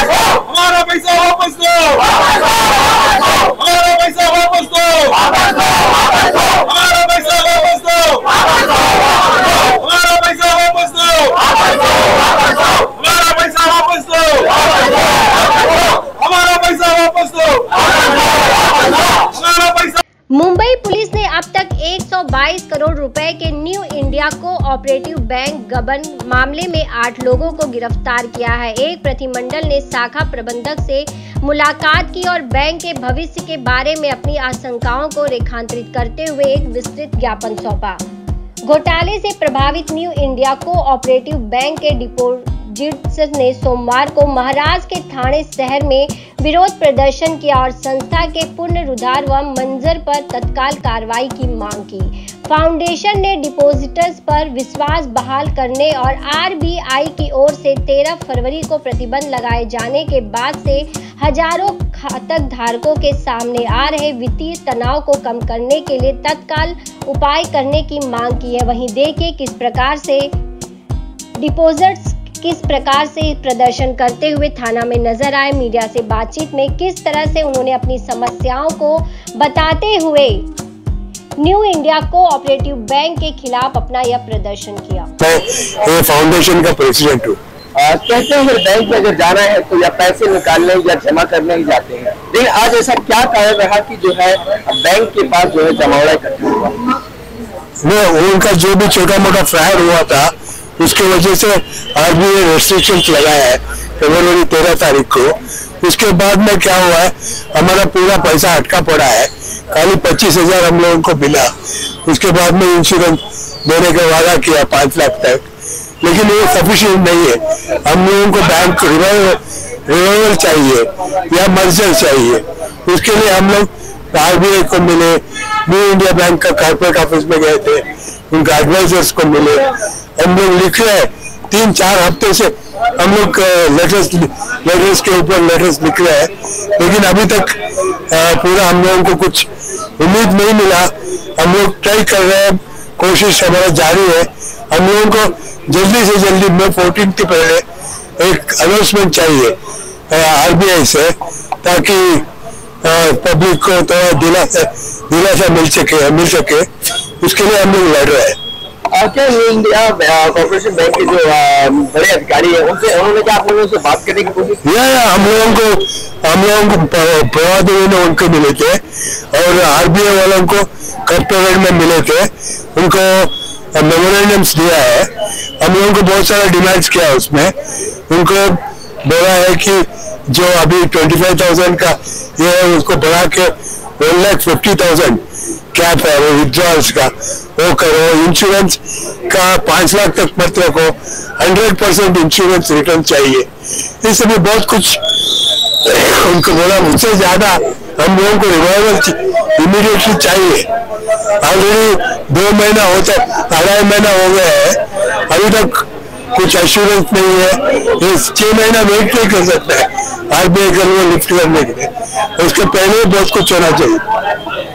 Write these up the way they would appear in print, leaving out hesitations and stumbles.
हमारा पैसा वापस दो, हमारा पैसा वापस दो, हमारा पैसा वापस दो, हमारा पैसा वापस दो, हमारा पैसा वापस दो, हमारा पैसा वापस दो, हमारा पैसा। मुंबई पुलिस ने अब तक 122 करोड़ रुपए के न्यू इंडिया कोऑपरेटिव बैंक गबन मामले में 8 लोगों को गिरफ्तार किया है। एक प्रतिमंडल ने शाखा प्रबंधक से मुलाकात की और बैंक के भविष्य के बारे में अपनी आशंकाओं को रेखांकित करते हुए एक विस्तृत ज्ञापन सौंपा। घोटाले से प्रभावित न्यू इंडिया कोऑपरेटिव बैंक के डिपोजिट्स ने सोमवार को महाराष्ट्र के ठाणे शहर में विरोध प्रदर्शन किया और संस्था के पुनरुद्धार व मंजर पर तत्काल कार्रवाई की मांग की। फाउंडेशन ने डिपोजिटर्स पर विश्वास बहाल करने और आरबीआई की ओर से 13 फरवरी को प्रतिबंध लगाए जाने के बाद से हजारों खातक धारकों के सामने आ रहे वित्तीय तनाव को कम करने के लिए तत्काल उपाय करने की मांग की है। वहीं देखिए किस प्रकार से प्रदर्शन करते हुए थाना में नजर आए। मीडिया से बातचीत में किस तरह से उन्होंने अपनी समस्याओं को बताते हुए न्यू इंडिया कोऑपरेटिव बैंक के खिलाफ अपना यह प्रदर्शन किया। मैं फाउंडेशन का प्रेसिडेंट हूँ। कहते हैं बैंक में अगर जाना है तो या पैसे निकालने या जमा करने ही जाते हैं, लेकिन आज ऐसा क्या कारण रहा कि जो है बैंक के पास जो है जमावड़ा इकट्ठा हुआ? उनका जो भी छोटा मोटा फ्रॉड हुआ था उसके वजह से आरबीआई रेस्ट्रिक्शन लगाया है फरवरी 13 तारीख को। उसके बाद में क्या हुआ है, हमारा पूरा पैसा अटका पड़ा है। खाली 25,000 हम लोगों को मिला। उसके बाद में इंश्योरेंस देने का वादा किया 5 लाख तक, लेकिन ये सफिशिएंट नहीं है। हम लोगों को बैंक रिवाइवल चाहिए या मर्जर चाहिए। उसके लिए हम लोग आरबीआई को मिले, न्यू इंडिया बैंक का कॉर्पोरेट ऑफिस में गए थे, उनका एडवाइजर्स को मिले। हम लोग लिख रहे हैं 3-4 हफ्ते से हम लोग लेटर्स के ऊपर लेटर्स लिख रहे हैं, लेकिन अभी तक पूरा हम लोगों को कुछ उम्मीद नहीं मिला। हम लोग ट्राई कर रहे हैं, कोशिश हमारा जारी है। हम लोगों को जल्दी से जल्दी May 14 के पहले एक अनाउंसमेंट चाहिए आरबीआई से, ताकि पब्लिक को थोड़ा दिलासा मिल सके। उसके लिए हम लोग लड़ रहे हैं। क्या न्यू इंडिया कॉर्पोरेशन बैंक के जो बड़े अधिकारी हैं उन्होंने क्या आप लोगों से बात करने की कोशिश की? हम लोगों को प्रभादेवी ने उनको मिले थे और आरबीआई वालों को कॉर्पोरेट में मिले थे, उनको मेमोरेंडम्स दिया है। हम लोगों को बहुत सारा डिमांड्स किया उसमें। उनको बोला है कि जो अभी 25,000 का ये है उसको बढ़ा के 1,50,000 कैप है वो विड्रॉल्स का वो करो। इंश्योरेंस का 5 लाख तक मत रखो, 100% इंश्योरेंस रिटर्न चाहिए। इस समय बहुत कुछ उनको बोला। मुझसे ज्यादा हम लोगों को रिवाइवल इमीडिएटली चाहिए। ऑलरेडी 2 महीना होता, 2.5 महीना हो गया है, अभी तक कुछ एश्योरेंस नहीं है। 6 महीना वेट नहीं कर सकता है आरबीआई का वो लिफ्ट करने के लिए। उसके पहले बहुत कुछ होना चाहिए।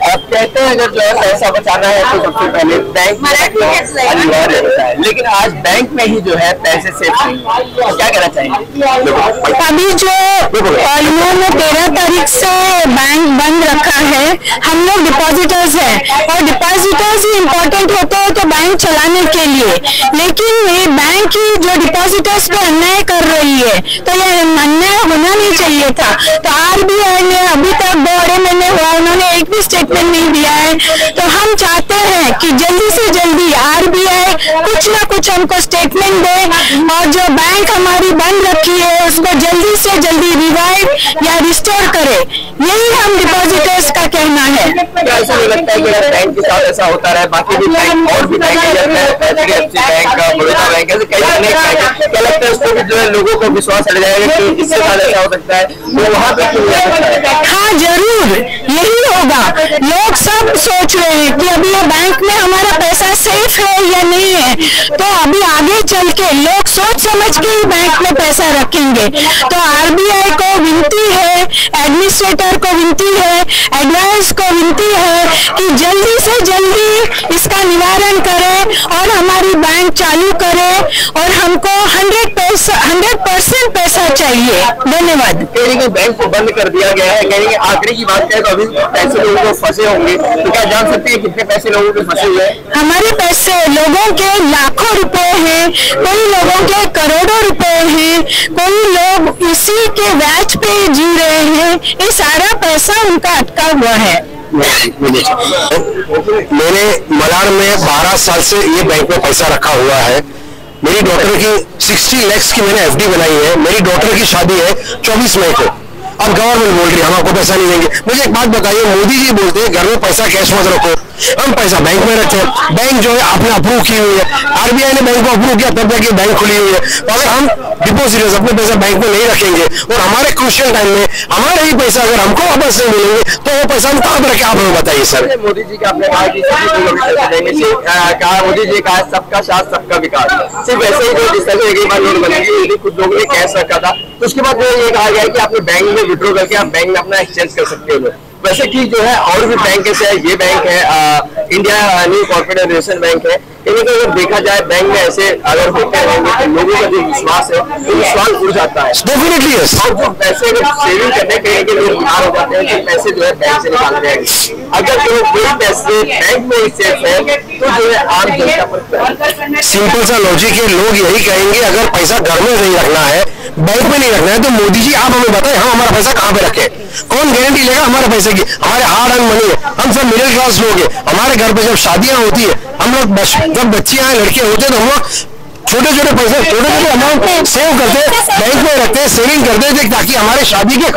आप कहते हैं अगर जो है पैसा बचाना है तो सबसे पहले बैंक में अनिवार्य होता है, लेकिन आज बैंक में ही जो है पैसे सेव नहीं। तो क्या कहना चाहिए? अभी जो इन्होंने 13 तारीख से बैंक बंद रखा है, हम लोग डिपॉजिटर्स हैं और डिपॉजिटर्स ही इम्पोर्टेंट होते हैं तो बैंक चलाने के लिए, लेकिन ये बैंक ही जो डिपॉजिटर्स पे अन्याय कर रही है तो ये अन्याय होना नहीं चाहिए था। तो आरबीआई ने अभी तक 2 महीने हुआ, उन्होंने एक भी स्टेटमेंट नहीं दिया है। तो हम चाहते हैं कि जल्दी से जल्दी आरबीआई कुछ ना कुछ हमको स्टेटमेंट दे और जो बैंक हमारी बंद रखी है उसको जल्दी से जल्दी रिवाइव या रिस्टोर करे। यही हम डिपॉजिटर्स का कहना है। क्या ऐसा नहीं लगता है कि बैंक के साथ ऐसा होता रहा, बाकी भी बैंक और भी bank HDFC bank, Baroda bank, ऐसे कई अनेक बैंक, क्या लगता है उसको भी जो है लोगों को विश्वास हट जाएगा कि इससे ज्यादा ऐसा हो सकता है तो वहाँ पे? हाँ जरूर, यही होगा। लोग सब सोच रहे हैं कि अभी ये बैंक में हमारा पैसा सेफ है या नहीं है, तो अभी आगे चल के लोग सोच समझ के ही बैंक में पैसा रखेंगे। तो आरबीआई को विनती है, एडमिनिस्ट्रेटर को विनती है, एडवाइस को विनती है कि जल्दी से जल्दी इसका निवारण करे और हमारी बैंक चालू करे, और हमको 100% पैसा चाहिए। धन्यवाद। कहीं कि बैंक को बंद कर दिया गया है, कहीं आंकड़े की बात करें तो अभी पैसे लोगों को फंसे होंगे, तो क्या जान सकते हैं कितने पैसे लोगों के फंसे हुए हैं? हमारे पैसे लोगों के लाखों रुपए हैं, कोई लोगों के करोड़ों रुपए हैं, कोई लोग इसी के ब्याज पे जी रहे हैं। ये सारा पैसा उनका अटका हुआ है। मैंने मलाड में 12 साल से ये बैंक में पैसा रखा हुआ है। मेरी डॉटर की 60 लाख की मैंने एफडी बनाई है। मेरी डॉटर की शादी है 24 मई को। अब गवर्नमेंट बोल रही है हम आपको पैसा नहीं देंगे। मुझे एक बात बताइए, मोदी जी बोलते हैं घर में पैसा कैश मत रखो, हम पैसा बैंक में रखे। बैंक जो है आपने अप्रूव की हुई है, आरबीआई ने बैंक को अप्रूव किया तब जाके बैंक खुली हुई है। तो अगर हम डिपोजिटर्स अपने पैसा बैंक में नहीं रखेंगे और हमारे क्रूशियल टाइम में हमारे ही पैसा अगर हमको वापस नहीं मिलेंगे तो वो पैसा हम कहाँ पर रखे, आप हमें बताइए सर। मोदी जी का आपने कहा कि मोदी जी कहा सबका साथ सबका विकास, सिर्फ ऐसे ही जो जिस तरह एक बार नोटबंदी यदि कुछ लोगों ने कैश रखा था तो उसके बाद ये कहा गया कि आपने बैंक में विड्रॉ करके आप बैंक में अपना एक्सचेंज कर सकते हो। वैसे ठीक जो है और भी बैंक ऐसे है, ये बैंक है इंडिया न्यू कॉर्पोरेशन बैंक है, इन्हें अगर देखा जाए बैंक में ऐसे अगर होते रहेंगे तो लोगों का जो विश्वास है वो विश्वास उड़ जाता है। Definitely yes. और जो पैसे अगर सेविंग करने के लिए बीमार हो जाते हैं तो पैसे जो है बैंक से निकालते हैं। अगर जो पैसे बैंक में सेफ है तो जो है आम जनता पर सिंपल सा लॉजिक है, लोग यही कहेंगे अगर पैसा घर में नहीं रखना है, बैंक में नहीं रखना है, तो मोदी जी आप हमें बताएं हम हमारा पैसा कहाँ पे रखें? कौन गारंटी लेगा हमारे पैसे की? हमारे हार्ड अर्न मनी है, हम सब मिडिल क्लास लोग हैं। हमारे घर पे जब शादियां होती है, हम लोग जब बच्चियां लड़के होते हैं तो हम लोग छोटे छोटे पैसे छोटे छोटे अमाउंट सेव करते, बैंक में रखते, सेविंग करते थे ताकि हमारे शादी के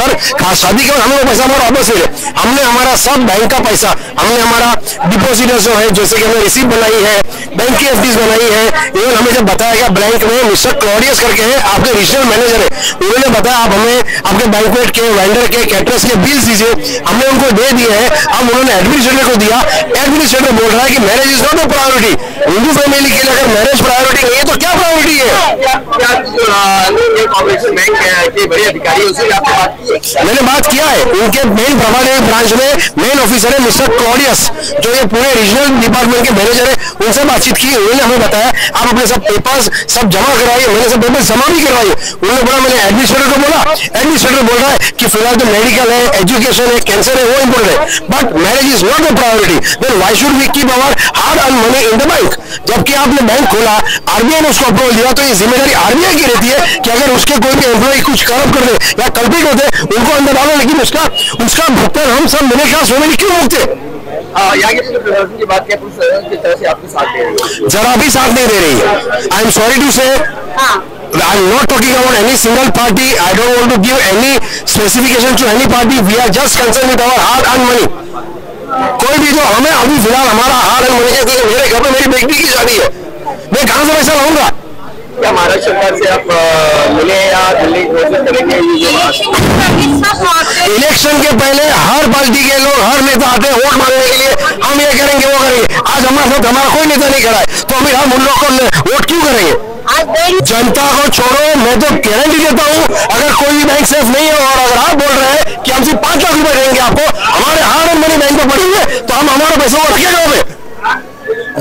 शादी के बाद हम लोग पैसा हमारा वापस ले। हमने हमारा सब बैंक का पैसा, हमने हमारा डिपोजिटर्स जो है जैसे कि हमने रिसीप्ट बनाई है, बैंक की एफडीज बनाई है। इवन हमें जब बताया गया बैंक में मिस्टर क्लॉडियस करके हैं आपके रीजनल मैनेजर है, उन्होंने बताया आप हमें आपके बैंकवेट के वेंडर के कैटरर्स के बिल्स दीजिए, हमने उनको दे दिए हैं। अब उन्होंने एडमिनिस्ट्रेटर को दिया, एडमिनिस्ट्रेटर बोल रहा है कि marriage is not a priority. Hindu family के लिए अगर मैरिज प्रायोरिटी नहीं है तो क्या प्रायोरिटी है? बैंक के बड़े अधिकारी उससे आपने बात की? मैंने बात किया है, उनके मेन प्रभारी ब्रांच में मेन ऑफिसर है मिस्टर क्लॉडियस, जो ये पूरे रीजनल डिपार्टमेंट के मैनेजर है, उनसे बातचीत की। उन्होंने हमें बताया आप अपने सब पेपर्स सब जमा करवाइए। मैंने सब पेपर्स जमा भी करवाइए। उन्होंने बोला, मैंने एडमिनिस्ट्रेटर को बोला, एडमिनिस्ट्रेटर बोल रहा है कि फिलहाल तो मेडिकल है, एजुकेशन है, कैंसर है, वो इम्पोर्टेंट है, but marriage is not a priority. Then why should we keep our hard earn money in the bank? जबकि आपने बैंक खोला, आरबीआई ने उसको अप्रूवल दिया, तो ये जिम्मेदारी आरबीआई की रहती है कि अगर उसके कोई भी एम्प्लॉय कुछ करप्ट कर दे या कल्पित होते उनको अंदर डालो, लेकिन उसका भुगतान हम सब मिडिल क्लास फैमिली क्यों भुगते? की बात किस तरह से आपके साथ दे रही है? जरा भी साथ नहीं दे रही है। आई एम सॉरी टू से, I am not talking about any single party. I don't want to give any specification to any party. We are just concerned with our hard-earned money. कोई भी जो हमें अभी फिलहाल हमारा hard-earned money है, मेरे घर में मेरी बेटी की शादी है, मैं कहाँ से पैसा लाऊंगा? क्या महाराष्ट्र सरकार से आप मिले या दिल्ली घोषित करेंगे? इलेक्शन के पहले हर पार्टी के लोग, हर नेता आते हैं वोट मांगने के लिए, हम ये करेंगे वो करेंगे। आज हमारे साथ हमारा कोई नेता नहीं खड़ा है, तो हम उन लोगों को वोट क्यों करेंगे? जनता को छोड़ो, मैं तो गारंटी देता हूँ अगर कोई भी बैंक सेफ नहीं है और अगर आप बोल रहे हैं कि हम सिर्फ 5 लाख रुपए देंगे आपको, हमारे हार्ड अर्न मनी बैंक में पड़ी हुई है, तो हम हमारा पैसा वो रखेगा हमें।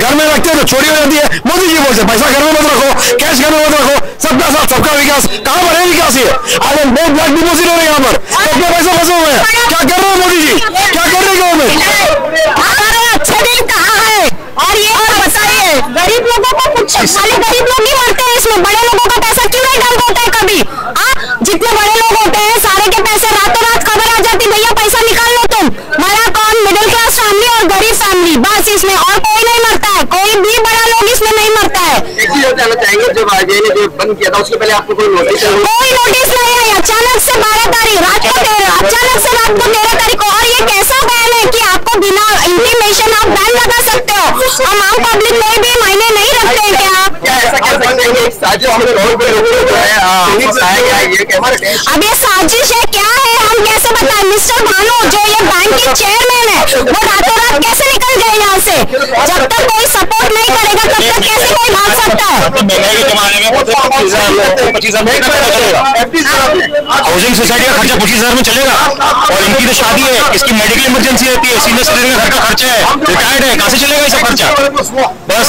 घर में रखते हैं तो चोरी हो जाती है। मोदी जी बोलते पैसा घर में मत रखो, कैश घर में मत रखो, सबका साथ सबका विकास। कहाँ पर है विकास? ये आज हम 2 लाख डिपोजिट हो रहे हैं यहाँ पर, सबके पैसे फंसे हुए हैं। क्या कर रहे हैं मोदी जी? क्या कर रही गवर्नमेंट? हमारे अच्छे दिन कहाँ है? और ये और बताइए, गरीब लोगों को कुछ, खाली गरीब लोग ही मरते हैं इसमें, बड़े लोगों का पैसा क्यों नहीं डाल होता है कभी? जितने बड़े लोग होते हैं सारे के पैसे रातों रात खबर आ जाती, भैया पैसा निकाल लो तुम। मरा कौन? मिडिल क्लास फैमिली और गरीब फैमिली, बस इसमें और कोई नहीं मरता है, कोई भी बड़ा लोग इसमें नहीं मरता है। एक चीज और जानना चाहेंगे, जब आरबीआई ने जो बंद किया था उसके पहले आपको कोई नोटिस नहीं आई? अचानक से 12 तारीख रात को, अचानक से रात को 13 तारीख को। और ये कैसा बयान है कि आपको बिना इंटीमेशन आप बैन लगा सकते हो। हम आम पब्लिक में भी मायने नहीं रखते हैं क्या? ऐसा कह सकते हैं कि साजिश में लोगों को जो है फंसाया गया है ये कैमरा। अब ये साजिश है क्या है, हम कैसे बताएं? मिस्टर भानु जो ये बैंक के चेयरमैन है वो रातों रात कैसे निकल गए यहाँ से? जब तक कोई सपोर्ट नहीं करेगा तब तक कैसे कोई भाग सकता है? महंगाई के जमाने में 25,000 हाउसिंग सोसाइटी का खर्चा 25,000 में चलेगा। और इनकी तो शादी है, इसकी मेडिकल इमरजेंसी रहती है, सीनियर सिटीजन का घर का खर्चा है, रिटायर्ड है, कहाँ से चलेगा ये सब खर्चा? बस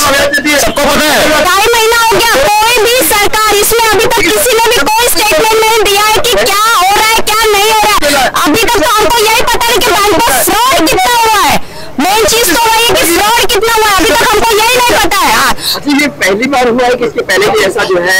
सबको पता है। 2.5 महीना हो गया, कोई भी सरकार इसमें अभी तक किसी ने भी कोई स्टेटमेंट नहीं दिया है कि क्या हो रहा है क्या नहीं हो रहा है। अभी तक तो हमको यही पता है कि बैंक पर फ्रॉड कितना हुआ है। मेन चीज तो वही है कि फ्रॉड कितना हुआ है, अभी तक हमको यही नहीं पता है। ये पहली बार हुआ है कि इसके पहले भी ऐसा जो है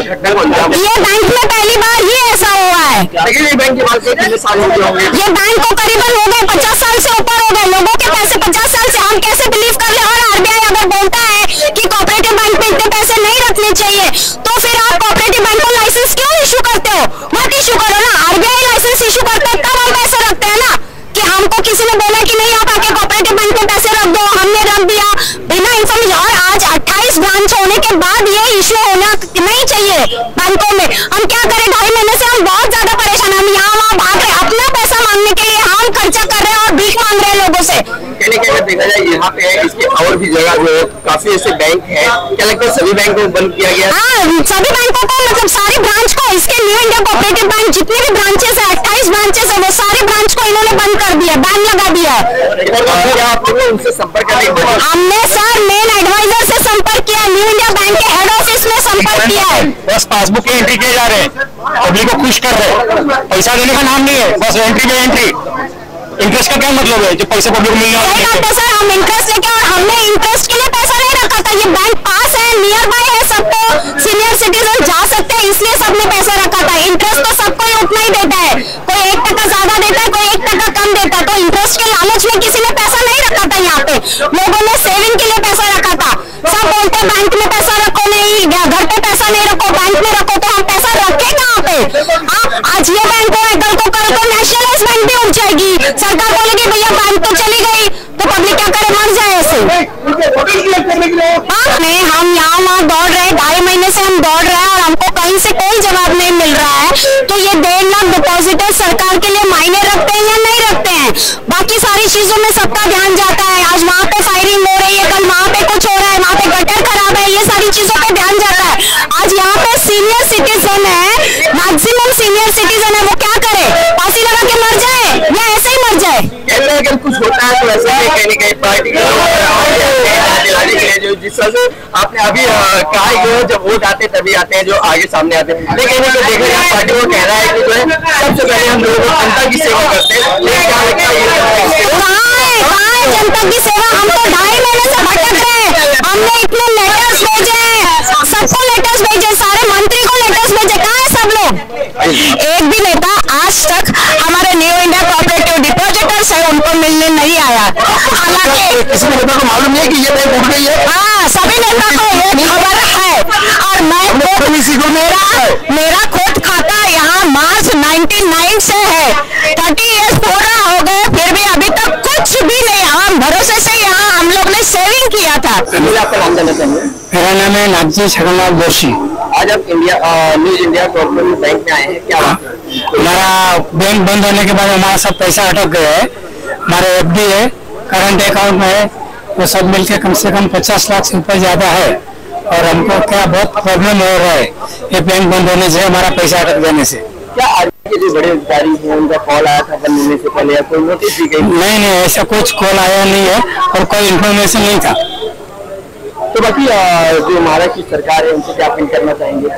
घटना को अंजाम? ये बैंक में पहली बार ही ऐसा हुआ है। लेकिन ये बैंक के बाद कितने साल हो गए होंगे? ये बैंक को करीबन हो गए 50 साल से ऊपर हो गए। लोगों के पैसे 50 साल से हम कैसे बिलीव कर ले? और आरबीआई अगर बोलता है कि कोऑपरेटिव बैंक में इतने पैसे नहीं रखने चाहिए तो फिर आप कोऑपरेटिव बैंक को लाइसेंस क्यों इशू करते हो? मत इशू करो ना, आरबीआई लाइसेंस इशू करता है तब हम पैसे रखते हैं ना। कि हमको किसी ने बोला कि नहीं आप आके कोऑपरेटिव बैंक में पैसे रख दो, हमने रख दिया बिना इन्फॉर्मेशन। और आज 28 ब्रांच होने के बाद ये इश्यू होना नहीं चाहिए बैंकों में। हम क्या करें? 2.5 महीने से हम बहुत ज्यादा परेशान हैं। हम यहाँ वहाँ भाग रहे, अपना पैसा मांगने के लिए हम खर्चा कर रहे हैं और भीख मांग रहे हैं लोगों से। कहने के देखा जाए यहाँ पे इसके और भी जगह जो काफी ऐसे बैंक है, क्या लगता है सभी बैंक को बंद किया गया? हाँ, सभी बैंकों को, मतलब सारी ब्रांच को, इसके न्यू इंडिया कोऑपरेटिव बैंक जितने भी ब्रांचेस है 28 ब्रांचेस है वो सारे ब्रांच को इन्होंने बंद कर दिया, बैन लगा दिया है। क्या आप लोगों उनसे संपर्क करने? हमने सर मेन एडवाइजर से संपर्क किया, न्यू इंडिया बैंक के हेड ऑफिस में संपर्क किया है। बस पासबुक की एंट्री किए जा रहे हैं, पब्लिक को खुश कर रहे हैं, पैसा देने का नाम नहीं है, बस एंट्री में एंट्री। इंटरेस्ट का क्या मतलब है जो पैसा पब्लिक को मिलने सही बात है सर, हम इंटरेस्ट लेके, और हमने इंटरेस्ट के लिए पैसा नहीं रखा था। ये बैंक पास है, नियर बाय है, सबको सीनियर सिटीजन जा सकते हैं, इसलिए सबने पैसा रखा था। इंटरेस्ट तो सबको ही उतना ही देता है, कोई 1% ज्यादा देता है, कोई 1% कम देता है। तो इंटरेस्ट के लालच में किसी ने पैसा नहीं रखा था। यहाँ पे लोगों ने सेविंग के लिए पैसा रखा था। सब बोलते हैं बैंक में पैसा रखो, नहीं घर पे पैसा नहीं रखो, बैंक में रखो। तो हम पैसा रखे कहाँ पे? आज ये बैंक है, कल को नेशनलाइज बैंक भी उठ जाएगी, सरकार बोलेगी भैया बैंक तो चली गई, तो पब्लिक क्या करे? मर जाए ऐसे। नहीं, हम यहाँ वहाँ दौड़ रहे, 2.5 महीने से हम दौड़ रहे हैं और हमको कहीं से कोई जवाब नहीं मिल रहा है। तो ये 1.5 लाख डिपॉजिटर सरकार के लिए मायने रखते हैं या नहीं रखते हैं? बाकी सारी चीजों में सबका ध्यान जाता है। आज वहाँ पे फायरिंग हो रही है, कल वहाँ पे कुछ हो रहा है, वहाँ पे गटर खराब है, ये सारी चीजों पे ध्यान जाता है। आज यहाँ पे सीनियर सिटीजन है, मैक्सिमम सीनियर सिटीजन है, वो क्या करे? फांसी लगा के मर जाए या ऐसे ही मर जाए? कहते हैं कि कुछ होता है तो ऐसे ही कहीं ना कहीं पार्टी के जो जिस तरह से आपने अभी कहा जो है जब वोट आते तभी आते हैं जो आगे सामने आते हैं। लेकिन जो देखा जाए पार्टी को कह रहा है कि जो है सबसे पहले हम लोगों को जनता की सेवा करते हैं। लेकिन क्या लगता है कहाँ है जनता की सेवा? हम तो 2.5 महीने से भटक रहे हैं। हमने इतने लेटर्स भेजे हैं, सबको लेटर्स भेजे, सारे मंत्री को लेटर्स भेजे, कहाँ है सब लोग? एक भी नेता आज तक हमारे न्यू इंडिया कोऑपरेटिव डिपॉजिटर्स है उनको मिलने नहीं आया। हालांकि किसी नेता को मालूम नहीं है कि ये बैंक उठ गई है। हाँ, सभी नेता को ये खबर है। और मैं मेरा खुद खाता यहाँ मार्च 99 से है, 30 ईयर्स पूरा हो गए, फिर भी अभी तक कुछ भी नहीं। हम भरोसे से यहाँ हम लोग ने सेविंग किया था। मेरा नाम है नागजी छगनलाल जोशी। आज आप न्यू इंडिया कोऑपरेटिव बैंक में आए हैं, क्या हमारा बैंक बंद होने के बाद हमारा सब पैसा अटक गया है। हमारे एफडी है, करंट अकाउंट में है, वो सब मिलके कम से कम 50 लाख से ऊपर ज्यादा है। और हमको क्या बहुत प्रॉब्लम हो रहा है ये बैंक बंद होने से, हमारा पैसा अटक जाने से। क्या आरबीआई के जो बड़े अधिकारी हैं उनका कॉल आया था बंद होने से पहले या कोई नोटिस दी गई? नहीं, ऐसा कुछ कॉल आया नहीं है और कोई इन्फॉर्मेशन नहीं था। तो बाकी जो महाराष्ट्र की सरकार है उनसे क्या अपील करना चाहेंगे?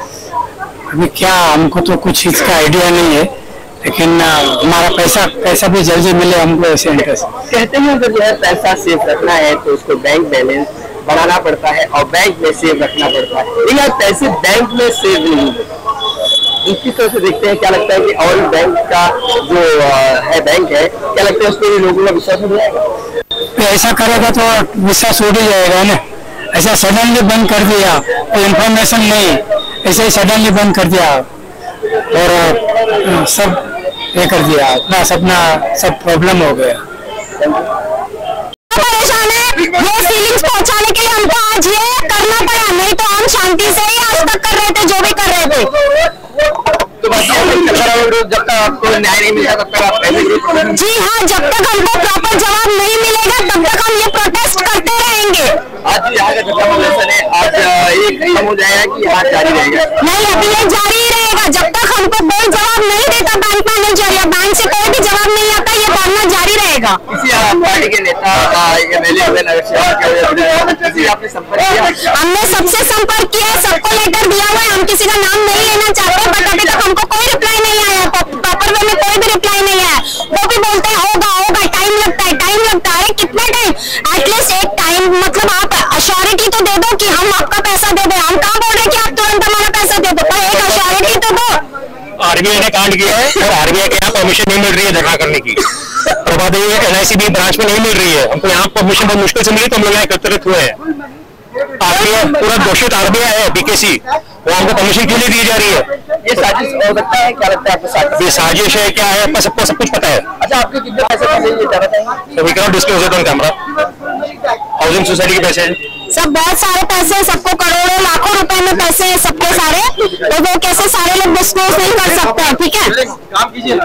अभी क्या हमको तो कुछ इसका आइडिया नहीं है, लेकिन हमारा पैसा भी जल्दी मिले हमको ऐसे इंटरेस्ट। कहते हैं अगर जो है पैसा सेफ रखना है तो उसको बैंक बैलेंस बढ़ाना पड़ता है और बैंक में सेव रखना पड़ता है, लेकिन पैसे बैंक में सेव नहीं है। इसी तरह से देखते हैं, क्या लगता है कि और बैंक का जो है बैंक है, क्या लगता है उस पर लोगों का विश्वास हो जाएगा? ऐसा करेगा तो विश्वास उड़ ही जाएगा ना। ऐसा सडनली बंद कर दिया, कोई इन्फॉर्मेशन नहीं, ऐसे ही सडनली बंद कर दिया और सब ये कर दिया, अपना सब प्रॉब्लम हो गया। शांति से ही आज तक कर रहे थे जो भी कर रहे थे। तो बस जब तक आपको न्याय नहीं मिलेगा तब तक आप पहले जी हाँ, जब तक हमको प्रॉपर जवाब नहीं मिलेगा तब तक हम ये प्रोटेस्ट करते रहेंगे। आज यहाँ का धरना प्रदर्शन है, आज ये खत्म हो जाएगा कि आज जारी रहेगा? नहीं, अभी ये जारी ही रहेगा जब तक हमको कोई जवाब नहीं देता बैंक मैनेजर या बैंक से कोई भी जवाब नहीं आता, ये धरना जारी रहेगा। किसी पार्टी के नेता MLA हुए नगर सेवक किसी आपने संपर्क किया? हमने सबसे संपर्क किया, सबको लेटर दिया हुआ है, हम किसी का नाम नहीं लेना चाहते, बट अभी तक हमको कोई रिप्लाई नहीं आया, प्रॉपर वे में कोई भी रिप्लाई नहीं आया। वो भी बोलते हैं होगा होगा, टाइम लगता है, टाइम लगता है। कितना टाइम? एटलीस्ट एक टाइम, मतलब आप अश्योरिटी तो दे दो कि हम आपका पैसा दे दें। हम कहाँ बोल रहे हैं कि आप तुरंत हमारा पैसा दे दो, पर एक अश्योरिटी तो दो। आरबीआई ने कांड किया है और आरबीआई के यहाँ परमिशन नहीं मिल रही है धरना करने की। प्रभात LIC भी ब्रांच में नहीं मिल रही है, हमको यहाँ परमिशन बहुत मुश्किल से मिली तो हम लोग यहाँ एकत्रित हुए हैं। आरबीआई पूरा दोषित आरबीआई है, BKC, वो हमको परमिशन क्यों नहीं दी जा रही है? ये साजिश हो सकता है, क्या लगता है आपको साजिश? ये साजिश है क्या है, आपको सबको सब कुछ पता है। अच्छा, आपके कितने पैसे फंसे ये जाना चाहिए? So we cannot disclose it on camera. Housing society के पैसे सब बहुत सारे पैसे, सबको करोड़ों लाखों रुपए में पैसे हैं सबके सारे, तो वो कैसे सारे लोग डिस्क्लोज नहीं कर सकते हैं, ठीक है? काम कीजिए ना।